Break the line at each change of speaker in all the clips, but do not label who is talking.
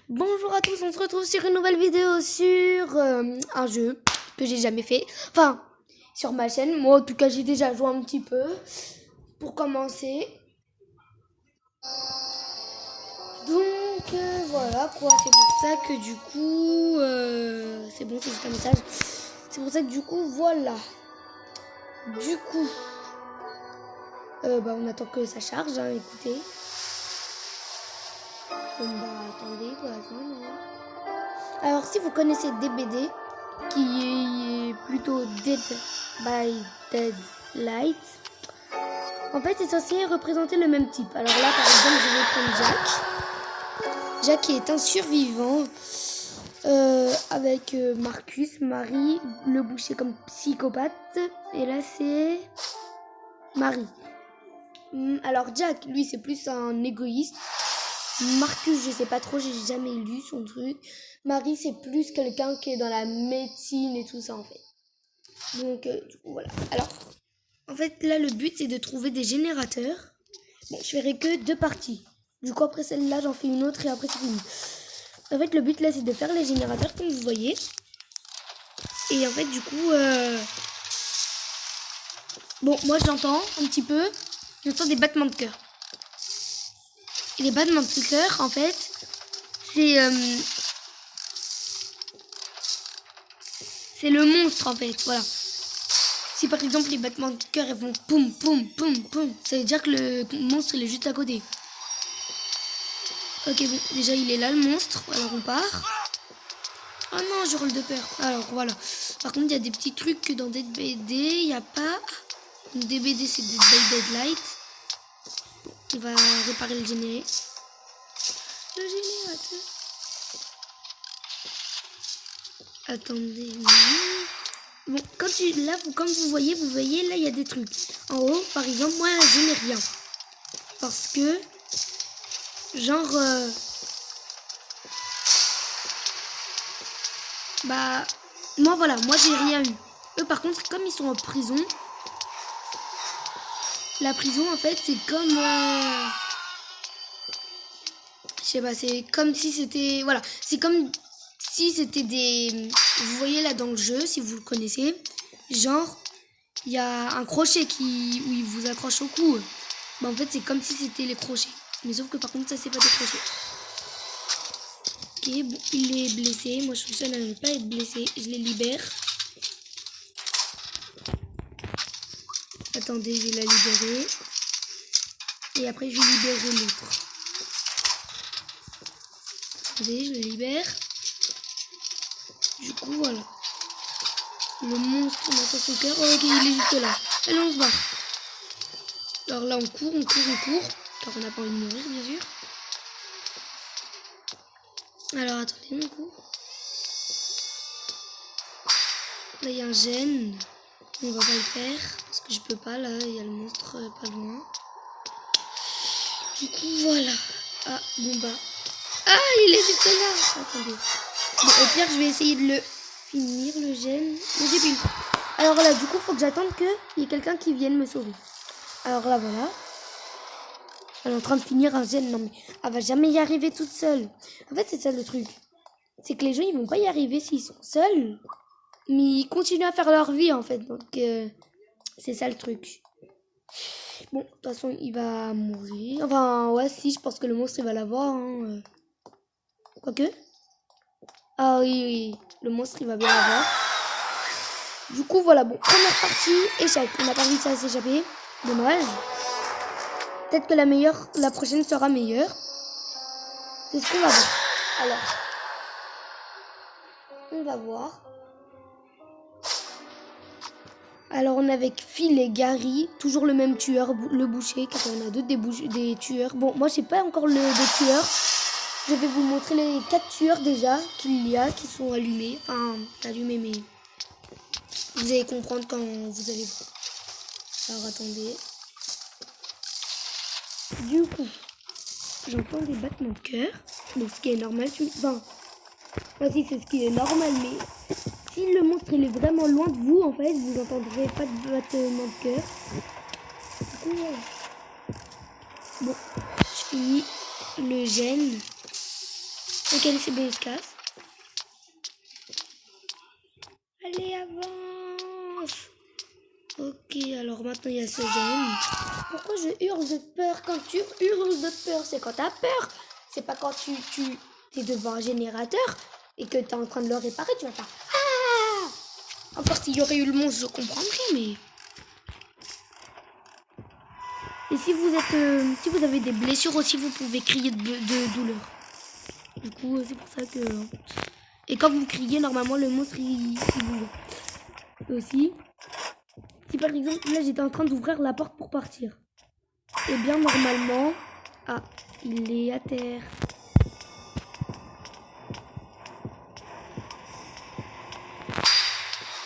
Bonjour à tous, on se retrouve sur une nouvelle vidéo sur un jeu que j'ai jamais fait. Enfin, sur ma chaîne. Moi, en tout cas, j'ai déjà joué un petit peu. Pour commencer. Donc, voilà quoi. C'est pour ça que du coup... c'est bon, c'est juste un message. C'est pour ça que du coup, voilà. Du coup... on attend que ça charge, hein, écoutez. Bon, attendez, quoi, attendez. Alors, si vous connaissez DBD, qui est plutôt Dead by Daylight, en fait, c'est censé représenter le même type. Alors là, par exemple, je vais prendre Jack. Jack est un survivant avec Marcus, Marie, le boucher comme psychopathe. Et là, c'est Marie. Alors Jack, lui, c'est plus un égoïste. Marcus, je sais pas trop, j'ai jamais lu son truc. Marie, c'est plus quelqu'un qui est dans la médecine et tout ça, en fait. Donc, du coup, voilà. Alors, en fait, là, le but, c'est de trouver des générateurs. Bon, je ferai que 2 parties. Du coup, après celle-là, j'en fais une autre et après, c'est fini. En fait, le but, là, c'est de faire les générateurs, comme vous voyez. Et en fait, du coup... Bon, moi, je l'entends un petit peu. J'entends des battements de cœur. Et les battements de cœur, en fait, c'est le monstre, en fait, voilà. Si par exemple les battements de cœur ils vont poum poum poum poum, ça veut dire que le monstre il est juste à côté. Ok, bon, déjà il est là le monstre, alors on part. Oh non, je roule de peur. Alors voilà. Par contre, il y a des petits trucs que dans Dead by Day, il n'y a pas. Donc DBD c'est Dead by Daylight. On va réparer le générique. Le générateur. Attendez. Bon, comme vous voyez, là, il y a des trucs. En haut, par exemple, moi, je n'ai rien. Parce que, genre, moi, voilà, moi, j'ai rien eu. Eux, par contre, comme ils sont en prison, la prison, en fait, c'est comme, je sais pas, c'est comme si c'était, voilà, c'est comme si c'était des, vous voyez là dans le jeu, si vous le connaissez, genre, il y a un crochet où il vous accroche au cou. Bah en fait c'est comme si c'était les crochets. Mais sauf que par contre ça c'est pas des crochets. Ok, bon, il est blessé. Moi je suis seule à ne pas être blessé. Je les libère. Attendez, je vais la libérer. Et après je vais libérer l'autre. Attendez, je le libère. Du coup voilà. Le monstre on entend son cœur. Oh, ok, il est juste là. Allez, on se bat. Alors là on court. Car on n'a pas envie de mourir bien sûr. Alors attendez, on court. Là il y a un gène. On va pas le faire. Parce que je peux pas là. Il y a le monstre pas loin. Du coup voilà. Ah bon bah. Ah il est juste là. Attendez. Bon au pire je vais essayer de le finir le gène. Mais j'ai plus. Alors là du coup faut que j'attende qu'il y ait quelqu'un qui vienne me sauver. Alors là voilà. Elle est en train de finir un gène. Non mais elle va jamais y arriver toute seule. En fait c'est ça le truc. C'est que les gens ils vont pas y arriver s'ils sont seuls. Mais ils continuent à faire leur vie en fait. Donc c'est ça le truc. Bon, de toute façon il va mourir. Enfin ouais si je pense que le monstre il va l'avoir. Hein. Quoique. Ah oui. Le monstre il va bien l'avoir. Du coup voilà bon. Première partie, échec. On n'a pas réussi à s'échapper. Dommage. Peut-être que la prochaine sera meilleure. C'est ce qu'on va voir. Alors. On va voir. Alors on est avec Phil et Gary, toujours le même tueur, le boucher, car on a d'autres des tueurs. Bon, moi je sais pas encore des tueurs. Je vais vous montrer les 4 tueurs déjà qu'il y a, qui sont allumés. Enfin, allumés, mais vous allez comprendre quand vous allez voir. Alors attendez. Du coup, j'entends des battements de cœur. Donc ce qui est normal. Enfin, voici c'est ce qui est normal, mais... Si le monstre il est vraiment loin de vous, en fait, vous entendrez pas de battement de cœur. Du coup, voilà. Bon, je finis le gène. Ok, c'est bon, il se casse. Allez, avance. Ok, alors maintenant il y a ce gène. Pourquoi je hurle de peur? Quand tu hurles de peur, c'est quand t'as peur. C'est pas quand tu es devant un générateur et que t'es en train de le réparer, tu vas pas. Ah! Encore s'il y aurait eu le monstre, je comprendrais, mais. Et si vous êtes, si vous avez des blessures aussi, vous pouvez crier de douleur. Du coup, c'est pour ça que. Et quand vous criez, normalement, le monstre il vous aussi. Si par exemple, là, j'étais en train d'ouvrir la porte pour partir. Et bien, normalement. Ah, il est à terre.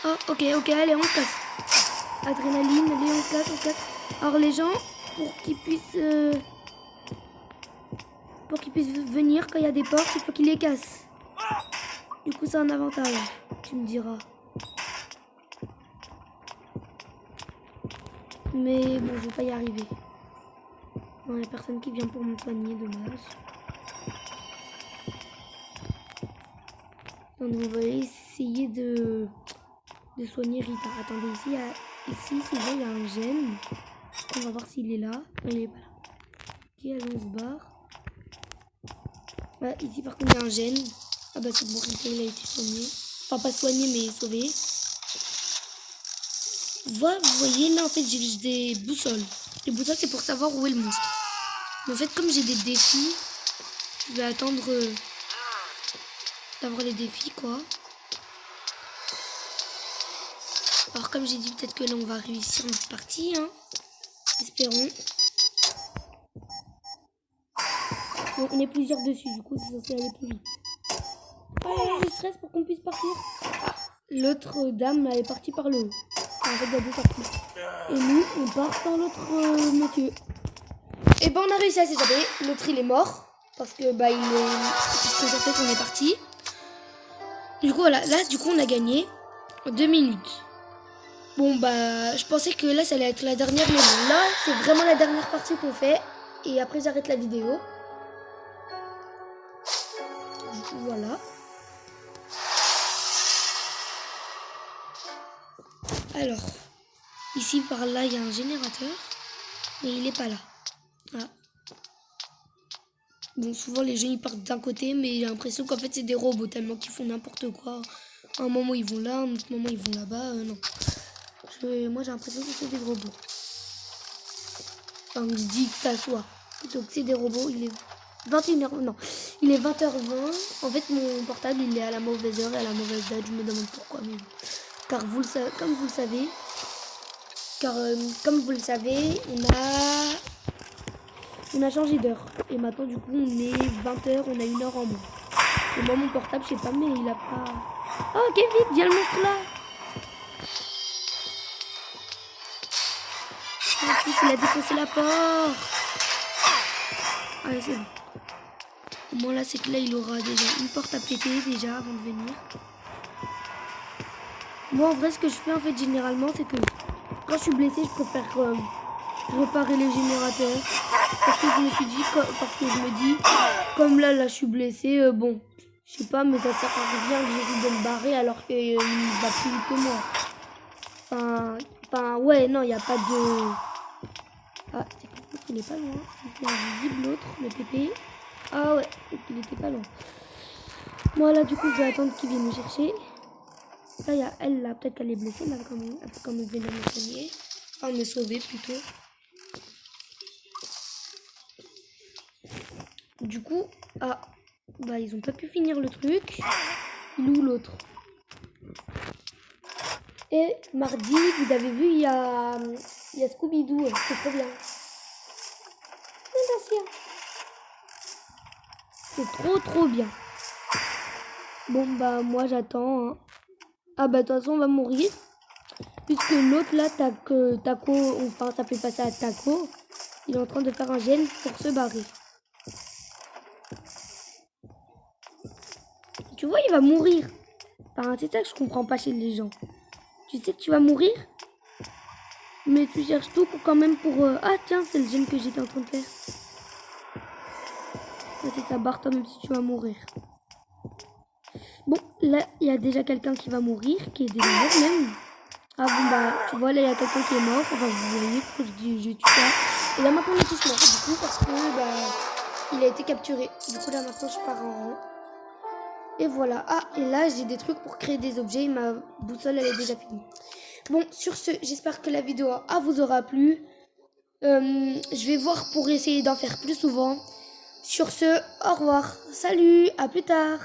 Oh, ok, allez, on se casse. Adrénaline, allez, on se casse. Alors, les gens, pour qu'ils puissent venir quand il y a des portes, il faut qu'ils les cassent. Du coup, c'est un avantage, tu me diras. Mais bon, je vais pas y arriver. Non, il n'y a personne qui vient pour me soigner, dommage. Donc, on va essayer de soigner Rita. Attendez, ici, souvent, il y a un gène. On va voir s'il est là. Non, il est pas là. Ok, allons, on se barre. Ouais, ici, par contre, il y a un gène. Ah bah, c'est bon, Rita, il a été soigné. Enfin, pas soigné, mais sauvé. Vous voyez, là, en fait, j'ai des boussoles. Les boussoles, c'est pour savoir où est le monstre. Mais en fait, comme j'ai des défis, je vais attendre d'avoir les défis, quoi. Alors, comme j'ai dit, peut-être que là, on va réussir notre partie, hein. Espérons. Donc, on est plusieurs dessus, du coup, c'est censé aller plus vite. Oh, je stresse pour qu'on puisse partir. Ah, l'autre dame, là, est partie par le haut. En fait, il y a deux sorties. Et nous, on part sans l'autre monsieur. Et ben, on a réussi à s'échapper. L'autre, il est mort. Parce que, bah, il est... Parce qu'en fait, on est parti. Du coup, voilà. Là, du coup, on a gagné 2 minutes. Bon, bah, je pensais que là, ça allait être la dernière. Mais bon, là, c'est vraiment la dernière partie qu'on fait. Et après, j'arrête la vidéo. Du coup, voilà. Alors, ici, par là, il y a un générateur. Mais il est pas là. Ah. Bon, souvent les gens ils partent d'un côté, mais j'ai l'impression qu'en fait c'est des robots tellement qu'ils font n'importe quoi. À un moment ils vont là, à un autre moment ils vont là-bas. Non. Moi j'ai l'impression que c'est des robots. Enfin, je dis que ça soit. Donc c'est des robots, il est 21h. Non, il est 20h20. En fait mon portable il est à la mauvaise heure et à la mauvaise date. Je me demande pourquoi, mais bon. Car comme vous le savez, on a changé d'heure. Et maintenant, du coup, on est 20h, on a 1 heure en moins. Et moi, mon portable, je sais pas, mais il a pas... Oh, ok, vite, il y a le monstre là. En plus, il a défoncé la porte. Allez, c'est bon. Au moins, là, c'est que là, il aura déjà une porte à péter, déjà, avant de venir. Moi, en vrai, ce que je fais, en fait, généralement, c'est que quand je suis blessée, je préfère réparer les générateurs. Parce que je me dis, comme là, je suis blessée, bon, je sais pas, mais ça sert à rien que j'essaie de me barrer alors qu'il va plus vite que moi. Enfin, ouais, non, il n'y a pas de... Ah, il est pas loin. C'est invisible, l'autre, le pépé. Ah ouais, il était pas loin. Moi, là, du coup, je vais attendre qu'il vienne me chercher. Là, il y a elle, là, peut-être qu'elle est blessée, là, quand même venir me soigner. Enfin, me sauver, plutôt. Du coup, ah, bah ils ont pas pu finir le truc. Il est où l'autre? Et mardi, vous avez vu, il y a Scooby-Doo, c'est trop bien. C'est trop bien. Bon bah moi j'attends. Hein. Ah bah de toute façon on va mourir. Puisque l'autre là, Taco, enfin ça fait passer à Taco. Il est en train de faire un gène pour se barrer. Tu vois, il va mourir. Enfin, c'est ça que je comprends pas chez les gens. Tu sais que tu vas mourir, mais tu cherches tout pour quand même pour... Ah tiens, c'est le gène que j'étais en train de faire. casser ta barre, toi, même si tu vas mourir. Bon, là, il y a déjà quelqu'un qui va mourir, qui est déjà mort même. Ah bon, bah, tu vois, là, il y a quelqu'un qui est mort. Enfin, vous voyez, je tue ça. Et là, maintenant, on est tous morts, du coup, parce que, bah, il a été capturé. Du coup, là, maintenant, je pars en rang. Et voilà. Ah, et là, j'ai des trucs pour créer des objets. Ma boussole, elle est déjà finie. Bon, sur ce, j'espère que la vidéo vous aura plu. Je vais voir pour essayer d'en faire plus souvent. Sur ce, au revoir. Salut, à plus tard.